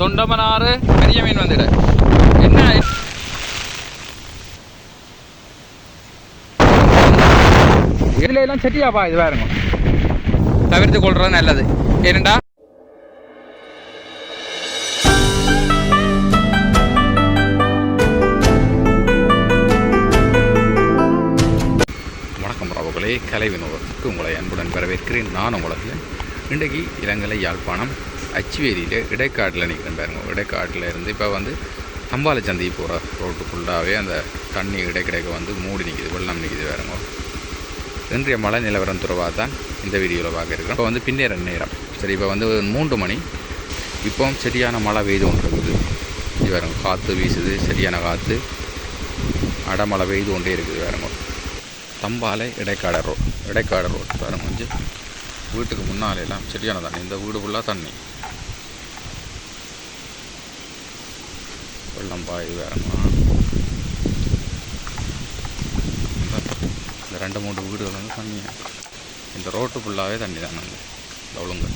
தொண்டமனாறு பெரிய மீன் வந்துடு என்ன இதுல எல்லாம் செட்டியாப்பா இது வேறுங்க தவிர்த்து கொள்றது நல்லது ஏனண்டா வணக்கம் ராவுகளே, கலை வினோதத்துக்கு உங்களை அன்புடன் வரவேற்கிறேன். நான் உங்களுக்கு இன்றைக்கு இளங்கலை யாழ்ப்பாணம் அச்சுவேலியில் இடைக்காட்டில் நிற்கிறேன் பாருங்க. இடைக்காட்டில் இருந்து இப்போ தம்பாலை சந்தி போகிற ரோட்டு ஃபுல்லாகவே அந்த தண்ணி இடைக்கிடைக்க மூடி நிற்கிது, வெள்ளம் நிற்கிது பாருங்க. இன்றைய மழை நிலவரம் துறவாக தான் இந்த வீடியோவில் பார்க்க இருக்கிறோம். இப்போ பின்னேற நேரம் சரி, இப்போ 3 மணி. இப்போ சரியான மழை பெய்து கொண்டு இருக்குது. இது பாருங்க, காற்று வீசுது, சரியான காற்று, அடமழை பெய்து கொண்டே இருக்குது பாருங்க. தம்பாலை இடைக்காடு ரோட் பாருங்க. கொஞ்சம் வீட்டுக்கு முன்னாலெல்லாம் சரியான தண்ணி, இந்த வீடு ஃபுல்லாக தண்ணி, வெள்ளம் பாயுது வேறமா. இந்த 2-3 வீடுகள் தண்ணி, இந்த ரோட்டு ஃபுல்லாகவே தண்ணி தான். இந்த ஒழுங்கு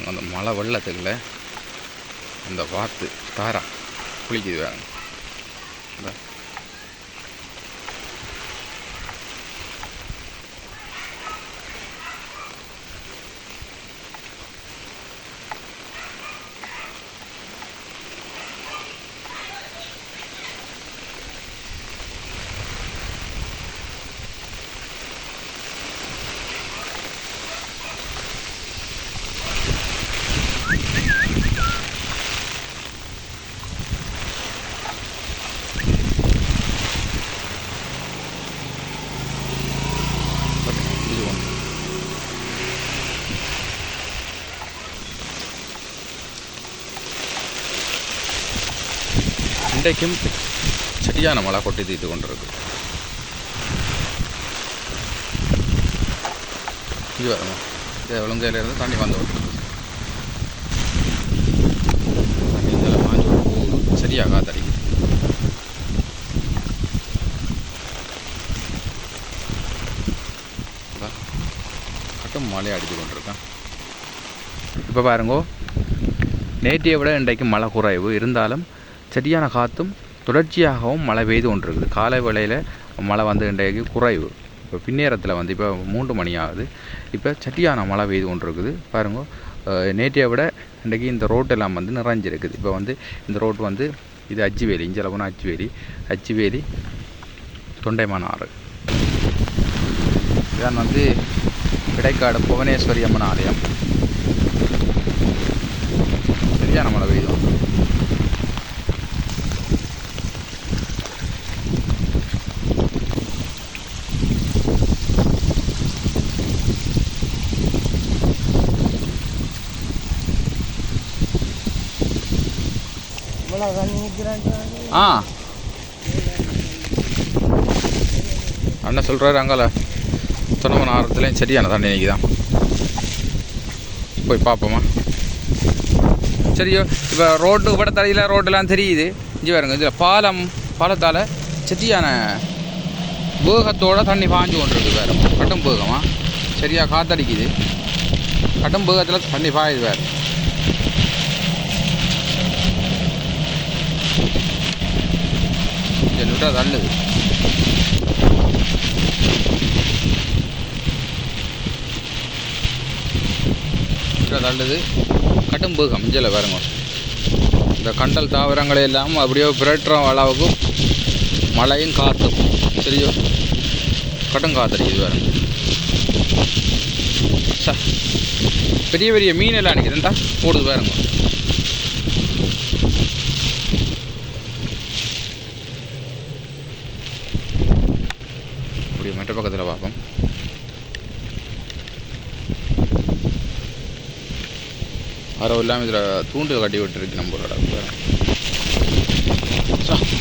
அந்த மழை வெள்ளத்துக்குள்ள அந்த வாத்து தாரா குளிக்குது வேறு. இன்றைக்கும் சரியான மழை கொட்டி தீர்த்து கொண்டிருக்கு. இது வருமா, இது ஒழுங்கையிலேருந்து தண்ணி வந்து தண்ணி இதில் மாஞ்சு போகுது, சரியாக காத்தடிக்குது. கட்டும் மழையை அடித்து கொண்டிருக்கேன். இப்போ பாருங்கோ, நேற்றையை விட இன்றைக்கு மழை குறைவு இருந்தாலும் சரியான காற்றும் தொடர்ச்சியாகவும் மழை பெய்து கொண்டிருக்குது. காலை வேளையில் மழை இன்றைக்கு குறைவு. இப்போ பின்னேரத்தில் இப்போ 3 மணி ஆகுது. இப்போ சரியான மழை பெய்து கொண்டிருக்குது பாருங்க. நேற்றையை விட இன்றைக்கு இந்த ரோட்டெல்லாம் நிறைஞ்சிருக்குது. இப்போ இந்த ரோட்டு இது அச்சுவேலி, இங்கே போனால் அச்சுவேலி தொண்டைமானாறு. இதான் இடைக்காடு புவனேஸ்வரி அம்மன் ஆலயம். சரியான மழை பெய்து கொண்டு அண்ணன் சொல்கிறாரு, அங்கால தொண்ணூறு ஆரத்துலேயும் சரியான தண்ணி நிற்கிதான். போய் பார்ப்போமா? சரியோ. இப்போ ரோட்டு படத்தரையில் ரோட்டெல்லாம் தெரியுது. இங்கே பாருங்க, இதில் பாலத்தால் சரியான வேகத்தோடு தண்ணி பாஞ்சு கொண்டிருக்கு வேறு. கட்டும் வேகமாக சரியாக காத்தடிக்குது. கட்டும் வேகத்தில் தண்ணி பாயுது வேறு. விட்டால் தள்ளுது. தள்ளுது, கட்டும் வேகம். இஞ்சில் பாருங்க, இந்த கண்டல் தாவரங்களை எல்லாம் அப்படியே பிரட்டுற அளவுக்கு மழையும் காற்றும் சரியோ கட்டும் காத்தடிக்குது பாருங்க. பெரிய பெரிய மீன் எல்லாம் அடிக்குதுண்டா போடுது பாருங்க. மற்ற பக்கத்தில் பார்ப்போம். அரவு இல்லாமல் இதில் தூண்டு கட்டி விட்டுருக்கு நம்மளோட.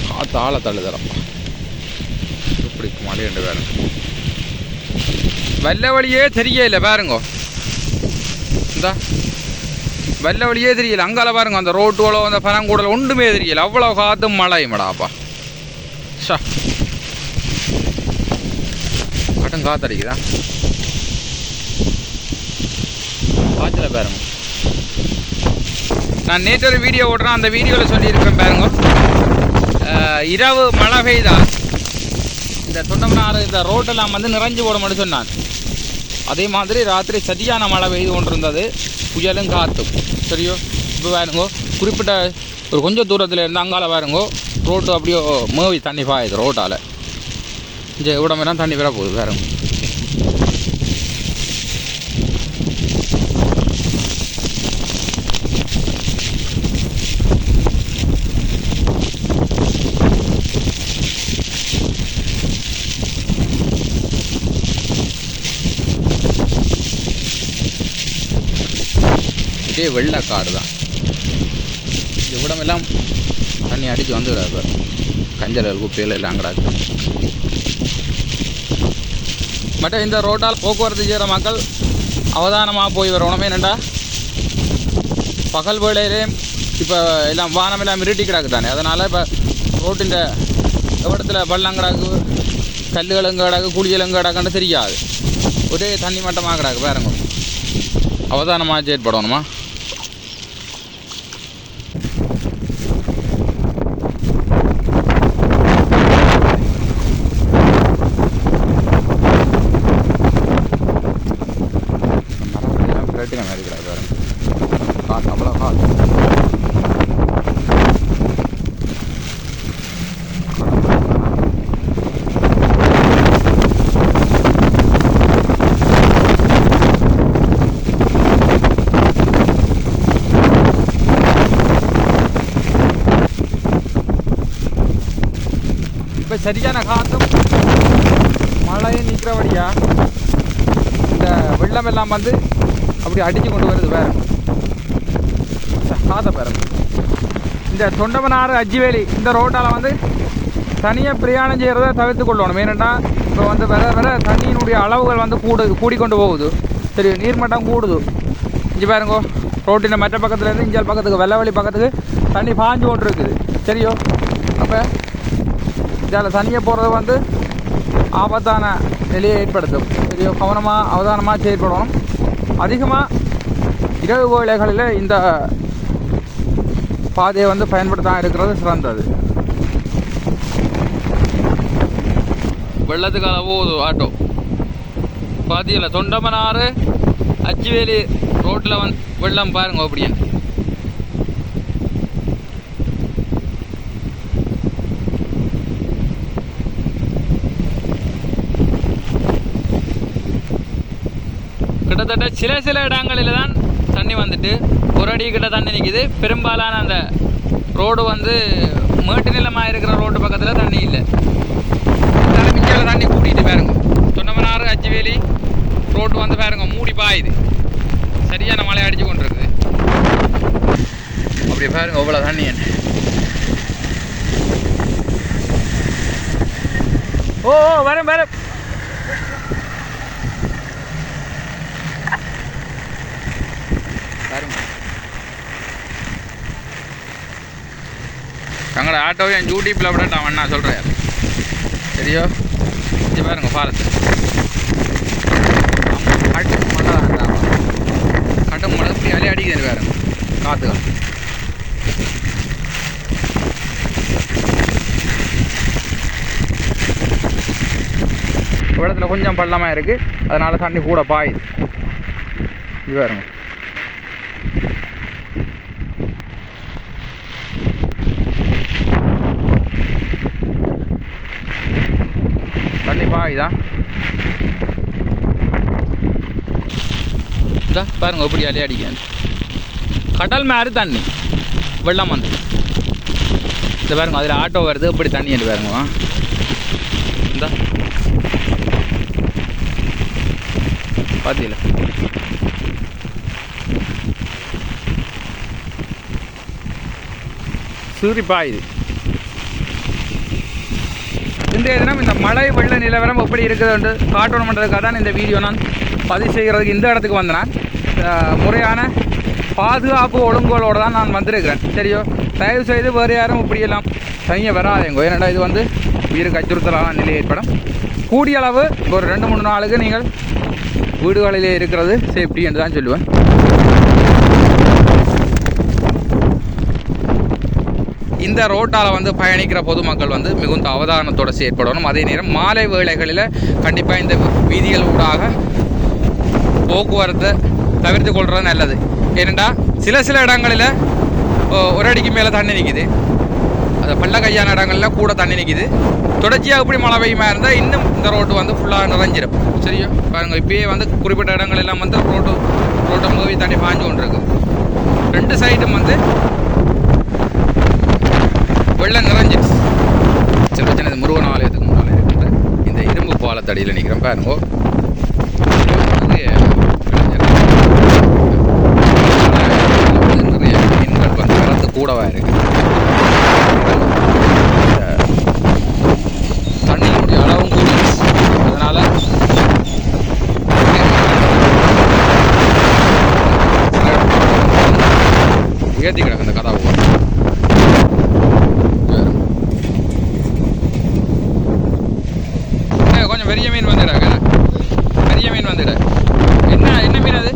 காற்று ஆழ தள்ளு தரப்பா, இப்படி மழை என்று வேறு வல்ல வழியே தெரியல பாருங்க. இந்த வெள்ளை வழியே தெரியல. அங்கால பாருங்க அந்த ரோட்டுகளோ அந்த பனங்கூடல் ஒன்றுமே தெரியல. அவ்வளோ காற்றும் மழையுமடாப்பா. ஷா காட்டும் காத்தடிக்குதா காய்ச்சல பாருங்க. நான் நேற்று ஒரு வீடியோ ஓடுறேன். அந்த வீடியோவில் சொல்லியிருப்பேன் பாருங்க, இரவு மழை பெய்தா இந்த தொண்டமனாறு இந்த ரோட்டெல்லாம் வந்து நிறைஞ்சு போடும்னு சொன்னான். அதே மாதிரி ராத்திரி சரியான மழை பெய்து கொண்டிருந்தது, புயலும் காத்தும். சரியோ இப்போ பாருங்கோ, குறிப்பிட்ட ஒரு கொஞ்சம் தூரத்தில் இருந்து அங்கால பாருங்கோ ரோட்டு அப்படியோ மேவி தண்ணி பாயுது ரோட்டால். இங்கே இவ்வளோ தண்ணி வர போகுது பாருங்க. இதே வெள்ளக்காடு தான். இவ்விடமெல்லாம் தண்ணி அடித்து வந்துவிடாது. கஞ்சல் குப்பையில் எல்லாம் கிடாது. மற்ற இந்த ரோட்டால் போக்குவரத்து செய்கிற மக்கள் அவதானமாக போய் வரணும். என்னென்னா பகல் வேளையிலே இப்போ எல்லாம் வானம் எல்லாம் இருட்டி கிடக்கு தானே, அதனால் இப்போ ரோட்டின் இடத்துல பள்ளம் கிடக்கு, கல்லுகளும் கிடக்கு, குழிகளும் கிடக்குன்னு தெரியாது. ஒரே தண்ணி மட்டமாக கிடக்கு பாருங்க. அவதானமாக செயற்படணுமா. மாதிரி கிடக்கு பாருங்க. காற்று அவ்வளோ காற்று. இப்போ சரியான காற்றும் மழையும் நிற்கிறபடியா இந்த வெள்ளம் எல்லாம் வந்து அப்படி அடித்து கொண்டு வருது வேறு காதை பாருங்க. இந்த தொண்டமனாறு அஜ்ஜிவேலி இந்த ரோட்டால் வந்து தனியாக பிரயாணம் செய்கிறத தவிர்த்து கொள்ளணும். ஏன்னா இப்போ வந்து வர வர தண்ணியினுடைய அளவுகள் வந்து கூடிக்கொண்டு போகுது. சரி, நீர்மட்டம் கூடுது. இங்கே பாருங்கோ, ரோட்டின் மற்ற பக்கத்துலேருந்து இஞ்சால் பக்கத்துக்கு வெள்ளவழி பக்கத்துக்கு தண்ணி பாஞ்சு கொண்டு இருக்குது. சரியோ, அப்போ இதில் தண்ணியை போகிறது வந்து ஆபத்தான நிலையை ஏற்படுத்தும். சரியோ, கவனமாக அவதானமாக செயற்படணும். அதிகமாக இரவு வேளைகளில் இந்த பாதையை வந்து பயன்படுத்தாமல் இருக்கிறது சிறந்தது. வெள்ளத்துக்கால போகுது ஆட்டோ பாதியில். தொண்டமனாறு அச்சுவேலி ரோட்டில் வந்து வெள்ளம் பாருங்க அப்படியே. கிட்டத்தட்ட சில இடங்களில் தான் தண்ணி வந்துட்டு ஒரு அடி கிட்ட தண்ணி நிற்கிது. பெரும்பாலான அந்த ரோடு வந்து மேட்டு நிலமாக இருக்கிற ரோடு பக்கத்தில் தண்ணி இல்லை. மிஞ்சால தண்ணி கூட்டிகிட்டு பாருங்க. தொண்டமனாறு அச்சுவேலி ரோடு வந்து பாருங்க மூடி பாயுது. சரியான மழை அடித்து கொண்டு இருக்குது. அப்படி பாருங்க அவ்வளோ தண்ணி என்ன. ஓ வரேன் வரேன். தங்களோட ஆட்டோவை என் யூடியூப்பில் விடட்டான் அண்ணா சொல்கிறேன். சரியோ, இது பாருங்க பாலத்து கட்டும் மழை தான். கட்டும் மழை இப்படி அலைய அடிக்குது பாருங்க காற்றுகள். இடத்துல கொஞ்சம் பள்ளமாக இருக்குது, அதனால் தண்ணி கூட பாயுது. இது பாருங்க. தண்ணி பாயுதா இந்த பாருங்க எப்படி அலைய அடிக்க. கடல் மாதிரி தண்ணி வெள்ளம் வந்து இந்த பாருங்க. அதில் ஆட்டோ வருது எப்படி தண்ணி என்று பாருங்க. இந்த பார்த்தீங்களா சூரி பாயுது. இன்றைய தினம் இந்த மழை வெள்ள நிலவரம் எப்படி இருக்குது என்று காட்டணுன்றதுக்காக தான் இந்த வீடியோ நான் பதிவு செய்கிறதுக்கு இந்த இடத்துக்கு வந்தேன். முறையான பாதுகாப்பு ஒழுங்குகளோடு தான் நான் வந்திருக்கிறேன். சரியோ, தயவு செய்து வேறு யாரும் இப்படியெல்லாம் தனியாக வராதேங்கோ. ஏன்னா இது வந்து உயிருக்கு அச்சுறுத்தலான நிலை ஏற்படும். கூடிய அளவு ஒரு 2-3 நாளுக்கு நீங்கள் வீடுகளிலே இருக்கிறது சேஃப்டி என்று தான் சொல்லுவேன். இந்த ரோட்டால் வந்து பயணிக்கிற பொதுமக்கள் வந்து மிகுந்த அவதானத்தோடு செயற்படணும். அதே நேரம் மாலை வேளைகளில் கண்டிப்பாக இந்த வீதிகள் ஊடாக போக்குவரத்தை தவிர்த்து கொள்வது நல்லது. ஏனெண்டா சில இடங்களில் ஒரு அடிக்கு மேலே தண்ணி நிற்கிது. அது பள்ள கையான இடங்களில் கூட தண்ணி நிற்கிது. தொடர்ச்சியாக இப்படி மழை பெய்யுமா இருந்தால் இன்னும் இந்த ரோட்டு வந்து ஃபுல்லாக நிறைஞ்சிடும். சரியா பாருங்கள், இப்பயே வந்து குறிப்பிட்ட இடங்கள் எல்லாம் வந்து ரோட்டை மூவி தண்ணி பாஞ்சு கொண்டு இருக்கு. 2 சைடும் வந்து வெள்ளம் நிறைஞ்சிடுச்சு. சில சின்ன முருகன் ஆலயத்துக்கு முன்னால் இருக்கின்ற இந்த இரும்பு பாலத்தடியில் நிற்கிறேன் பாருங்கோ. நிறைய மீன்கள் வந்து வரத்து கூடவாக இருக்கு. தண்ணியினுடைய அளவும் கூடிடுச்சு. அதனால் உயர்த்தி கிடக்கு இந்த கதவு. கொஞ்சம் பெரிய மீன் வந்துடாங்க. பெரிய மீன் வந்துட. என்ன மீன் அது?